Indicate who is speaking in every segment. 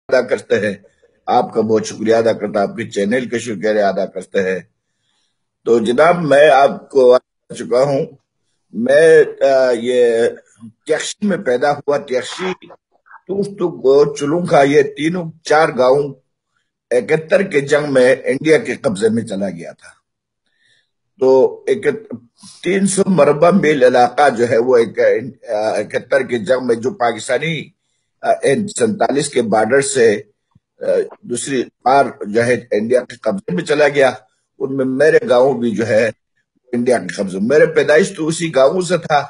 Speaker 1: ادا کرتے ہیں، آپ کا بہت شکریہ ادا کرتا، آپ کے چینل کا شکریہ ادا کرتے ہیں۔ تو جناب میں آپ کو بتا چکا ہوں، میں یہ تیکشی میں پیدا ہوا، تیکشی، ٹوسٹک اور چلونکھا، یہ تینوں چار گاؤں 71 کے جنگ میں انڈیا کے قبضے میں چلا گیا تھا۔ تو 300 مربع میل علاقہ جو ہے وہ 71 کے جنگ میں جو پاکستانی 47 کے بارڈر سے دوسری پار جو ہے انڈیا کے قبضے میں چلا گیا، ان میں میرے گاؤں بھی جو ہے انڈیا کے قبضے میں۔ میرے پیدائش تو اسی گاؤں سے تھا،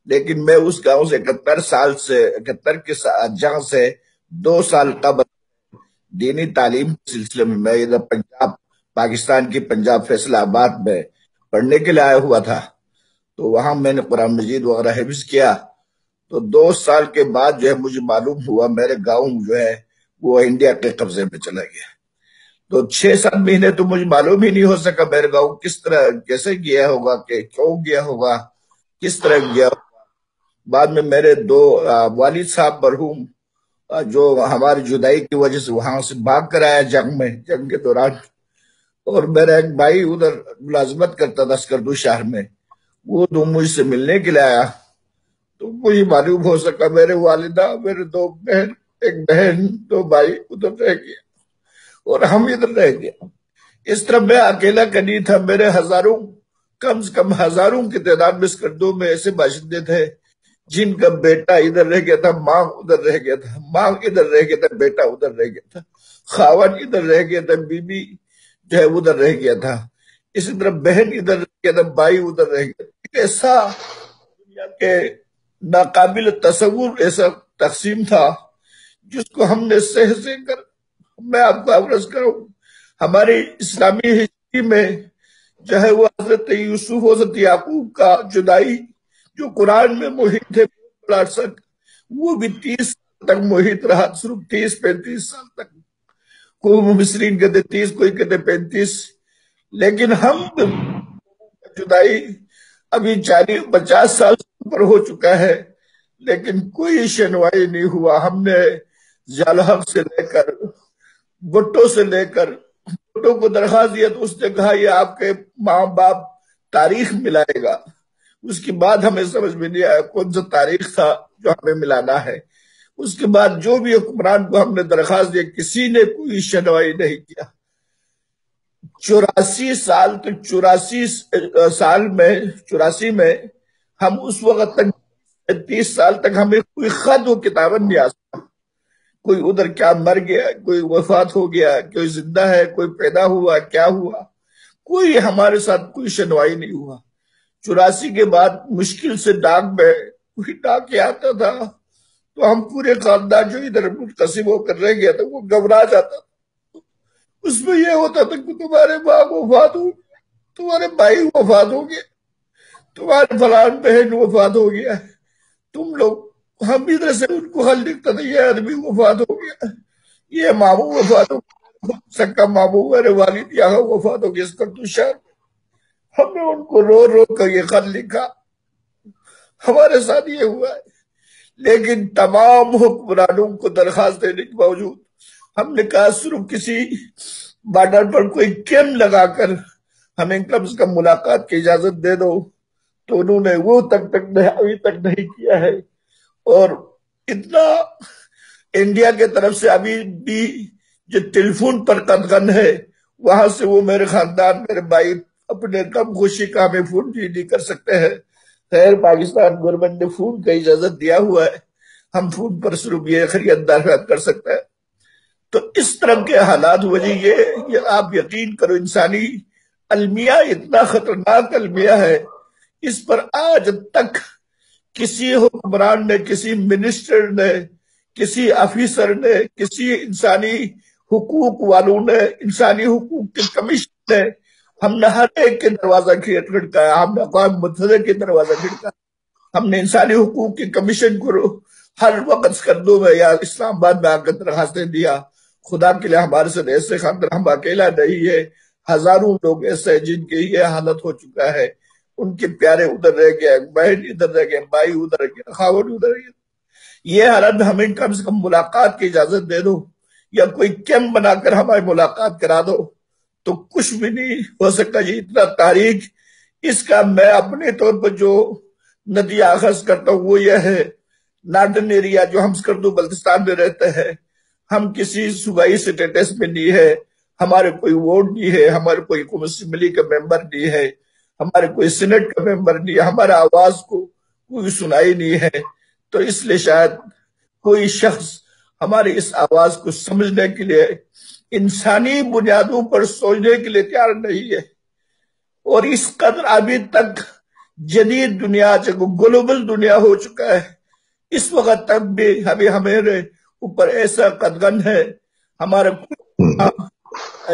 Speaker 1: لیکن میں اس گاؤں سے 71 کے جنگ سے 2 سال قبل دینی تعلیم کے سلسلے میں ادھر پنجاب، پاکستان کی پنجاب فیصلہ آباد میں پڑھنے کے لیے آیا ہوا تھا۔ تو وہاں میں نے قرآن مجید وغیرہ حفظ کیا۔ تو 2 سال کے بعد جو ہے مجھے معلوم ہوا میرے گاؤں جو ہے وہ انڈیا کے قبضے میں چلا گیا۔ تو 6-7 مہینے تو مجھے معلوم ہی نہیں ہو سکا میرے گاؤں کس طرح کیسے گیا ہوگا، کہ کیوں گیا ہوگا، کس طرح گیا ہوگا۔ بعد میں میرے 2 والد صاحب مرحوم جو ہماری جدائی کی وجہ سے وہاں سے بھاگ کر آیا جنگ کے دوران، اور میرا ایک بھائی ادھر ملازمت کرتا تھا اسکردو شہر میں، وہ تو مجھ سے ملنے کے لیے آیا۔ تو مجھے معلوم ہو سکا میرے والدہ، میرے 2 بہن، ایک بہن، 2 بھائی ادھر رہ گیا اور ہم ادھر رہ گیا۔ اس طرح میں اکیلا کا نہیں تھا، میرے ہزاروں، کم سے کم ہزاروں کی تعداد میں اسکردو میں ایسے باشندے تھے جن کا بیٹا ادھر رہ گیا تھا، ماں ادھر رہ گیا تھا، ماں ادھر رہ گیا تھا، بیٹا ادھر رہ گیا تھا، خاون ادھر رہ گیا تھا، بیوی جو ہے ادھر رہ گیا تھا، اسی طرح بہن ادھر رہ گیا تھا، بھائی ادھر رہ گیا تھا۔ ایسا دنیا کے ناقابل تصور ایسا تقسیم تھا جس کو ہم نے سہ کر، میں آپ کو عرض کروں، ہماری اسلامی ہسٹری میں جو ہے وہ حضرت یوسف و حضرت یعقوب کا جدائی جو قرآن میں محیط ہے، وہ بھی 30 سال تک محیط رہا، صرف 30-35 سال تک۔ کوئی مفسرین کہتے 30، کوئی کہتے 35، لیکن ہم جدائی ابھی 40-50 سال پر ہو چکا ہے، لیکن کوئی شنوائی نہیں ہوا۔ ہم نے جالحق سے لے کر، بھٹو سے لے کر، بھٹو کو درخواست دیا تو اس نے کہا یہ آپ کے ماں باپ تاریخ ملائے گا۔ اس کے بعد ہمیں سمجھ میں نہیں آیا کون سا تاریخ تھا جو ہمیں ملانا ہے۔ اس کے بعد جو بھی حکمران کو ہم نے درخواست دی، کسی نے کوئی شنوائی نہیں کیا۔ 84 سال تک، 84 میں ہم اس وقت تک 30 سال تک ہمیں کوئی خط و کتابت نہیں آ سکتا، کوئی ادھر کیا مر گیا، کوئی وفات ہو گیا، کوئی زندہ ہے، کوئی پیدا ہوا، کیا ہوا، کوئی ہمارے ساتھ کوئی شنوائی نہیں ہوا۔ 84 کے بعد مشکل سے ڈاک میں کوئی ڈاک آتا تھا تو ہم پورے خاندان جو ادھر منقسم ہو کر رہ گیا تھا وہ گھبرا جاتا تھا۔ اس میں یہ ہوتا تھا کہ تمہارے ماں وفات ہو گیا، تمہارے بھائی وفات ہو گیا، تمہارے فلان بہن وفات ہو گیا، تم لوگ، ہم ادھر سے ان کو حل لکھتا تھا یہ آدمی وفات ہو گیا، یہ ماموں وفات ہو گیا، سکا ماموں میرے والد یہاں وفات ہو گیا اس کا شہر۔ ہم نے ان کو رو رو کر یہ خط لکھا، ہمارے ساتھ یہ ہوا ہے۔ لیکن تمام حکمرانوں کو درخواست دینے کے باوجود ہم نے کہا صرف کسی بارڈر پر کوئی کیمپ لگا کر ہمیں کم سے کم ملاقات کی اجازت دے دو، تو انہوں نے وہ ابھی تک نہیں کیا ہے۔ اور اتنا انڈیا کے طرف سے ابھی بھی جو ٹیلی فون پر قدغن ہے، وہاں سے وہ میرے خاندان، میرے بھائی اپنے کم خوشی کا ہمیں فون بھی نہیں کر سکتے ہیں۔ خیر پاکستان گورنمنٹ نے فون کا اجازت دیا ہوا ہے، ہم فون پر صرف یہ خیریت دریافت کر سکتے ہیں۔ تو اس طرح کے حالات وجہ یہ آپ یقین کرو، انسانی المیہ اتنا خطرناک المیہ ہے، اس پر آج تک کسی حکمران نے، کسی منسٹر نے، کسی آفیسر نے، کسی انسانی حقوق والوں نے، انسانی حقوق کے کمیشن نے، ہم نے ہر ایک کے دروازہ کھڑکایا، ہم نے اقوام متحدہ کے دروازہ کھڑکایا، ہم نے انسانی حقوق کے کمیشن کو ہر وقت اسکردو میں یا اسلام آباد میں آ کر درخواستیں دیا۔ خدا کے لیے ہمارے ساتھ ایسے خاندان، ہم اکیلا نہیں ہے، ہزاروں لوگ ایسے ہیں جن کی یہ حالت ہو چکا ہے، ان کے پیارے ادھر رہ گئے، بہن ادھر رہ گئے، بھائی ادھر رہ گئے، خاون ادھر رہ گئے۔ یہ حالت ہمیں کم سے کم ملاقات کی اجازت دے دو، یا کوئی کیمپ بنا کر ہماری ملاقات کرا دو تو کچھ بھی نہیں ہو سکتا جی. اتنا تاریخ اس کا میں اپنے طور پر جو نتیجہ اخذ کرتا ہوں وہ یہ ہے، نارڈن ایریا جو ہم سکردو بلتستان میں رہتے ہیں، ہم کسی صوبائی اسٹیٹس میں نہیں ہے، ہمارے کوئی ووٹ نہیں ہے، ہمارے کوئی اسمبلی کا ممبر نہیں ہے، ہمارے کوئی سینٹ کا ممبر نہیں ہے، ہمارے آواز کو کوئی سنائی نہیں ہے. تو اس لیے شاید کوئی شخص ہماری اس آواز کو سمجھنے کے لیے، انسانی بنیادوں پر سوچنے کے لیے تیار نہیں ہے. اور اس قدر ابھی تک جدید دنیا جو گلوبل دنیا ہو چکا ہے، اس وقت تک بھی ہمارے اوپر ایسا قدغن ہے، ہمارے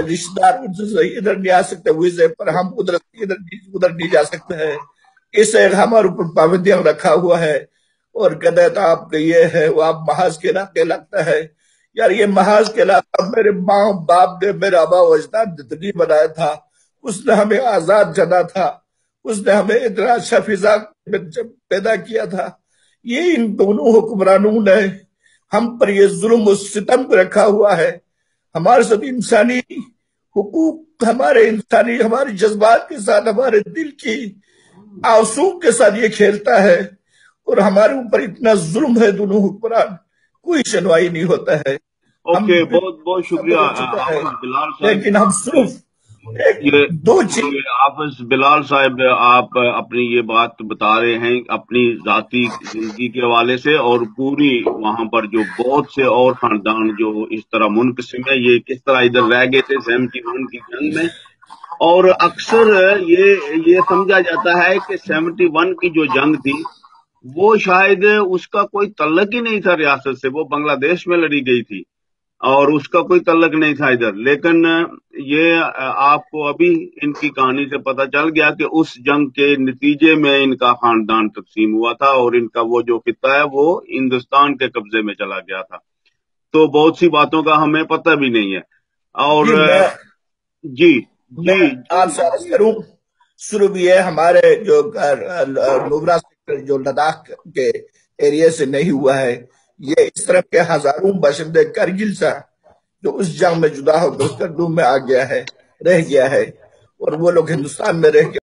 Speaker 1: رشتہ دار ادھر نہیں آ سکتے ویزے پر، ہم ادھر نہیں جا سکتے ہیں. اس ہمارے اوپر پابندیاں رکھا ہوا ہے اور کہتے تھا آپ کا یہ ہے وہ آپ محاذ کے علاقے لگتا ہے. یار یہ محاذ کے علاقہ میرے ماں باپ نے، میرے آبا و اجداد نے بنایا تھا. اس نے ہمیں آزاد جنا تھا، اس نے ہمیں اتنا اچھا فضا پیدا کیا تھا. یہ ان دونوں حکمرانوں نے ہم پر یہ ظلم و ستم رکھا ہوا ہے. ہمارے ساتھ انسانی حقوق، ہمارے جذبات کے ساتھ، ہمارے دل کی آنسو کے ساتھ یہ کھیلتا ہے اور ہمارے اوپر اتنا ظلم ہے. دونوں حکمران کوئی سنوائی نہیں ہوتا ہے.
Speaker 2: اوکے، بہت بہت شکریہ حافظ بلال صاحب.
Speaker 1: لیکن ہم صرف دو چیز
Speaker 2: حافظ بلال صاحب، آپ اپنی یہ بات بتا رہے ہیں اپنی ذاتی زندگی کے حوالے سے، اور پوری وہاں پر جو بہت سے اور خاندان جو اس طرح منقسم ہے، یہ کس طرح ادھر رہ گئے تھے 71 کی جنگ میں. اور اکثر یہ سمجھا جاتا ہے کہ 71 کی جو جنگ تھی وہ شاید اس کا کوئی تعلق ہی نہیں تھا ریاست سے، وہ بنگلہ دیش میں لڑی گئی تھی اور اس کا کوئی تعلق نہیں تھا ادھر. لیکن یہ آپ کو ابھی ان کی کہانی سے پتہ چل گیا کہ اس جنگ کے نتیجے میں ان کا خاندان تقسیم ہوا تھا اور ان کا وہ جو خطہ ہے وہ ہندوستان کے قبضے میں چلا گیا تھا. تو بہت سی باتوں کا ہمیں پتہ بھی نہیں ہے. اور جی
Speaker 1: آپ سے عرض کروں، شروع بھی ہے ہمارے جو نوبرا سیکٹر جو لداخ کے ایریا سے نہیں ہوا ہے، یہ اس طرح کے ہزاروں باشندے کرگل سے جو اس جنگ میں جدا ہو کر سکردو میں آ گیا ہے، رہ گیا ہے، اور وہ لوگ ہندوستان میں رہ کے